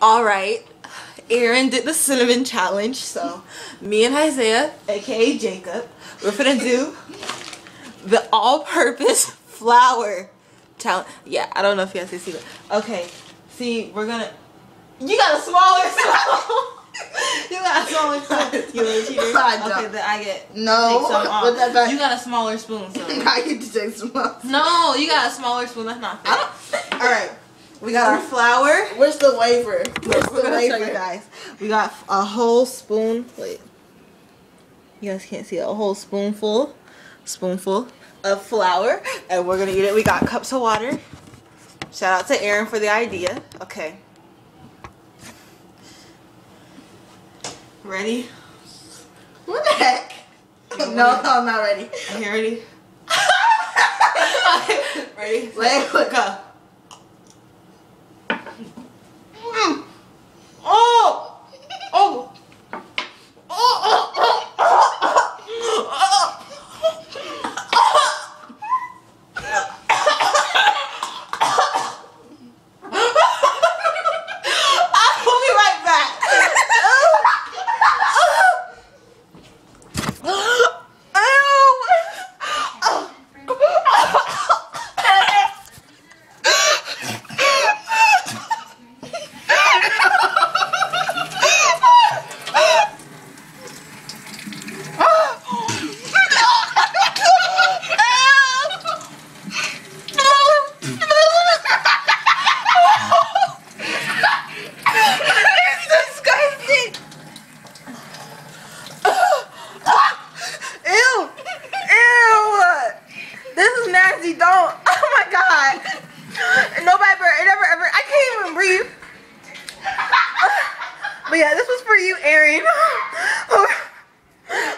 Alright, Aaron did the cinnamon challenge, so me and Isaiah, aka Jacob, we're gonna do the all-purpose flour challenge. Yeah, I don't know if you guys can see that. Okay, see, we're gonna... You got a smaller spoon! You got a smaller spoon. You little cheater. Okay, then I get... No, take some off. put that back. You got a smaller spoon, so... I get to take some off. No, you got a smaller spoon, that's not fair. Alright. We got our flour. Where's the wafer? Where's We're the gonna show wafer? you guys. We got a whole spoon. Wait, you guys can't see, a whole spoonful of flour, and we're gonna eat it. We got cups of water. Shout out to Aaron for the idea. Okay, ready? What the heck? No, I'm not ready. Are you ready? Ready? Wait, Go. Oh! Oh! I'll be right back. Don't. Oh my god. Nobody ever. I can't even breathe. But yeah, this was for you, Aaron.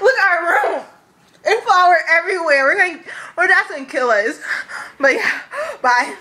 Look at our room. And flour everywhere. That's gonna kill us. But yeah, bye.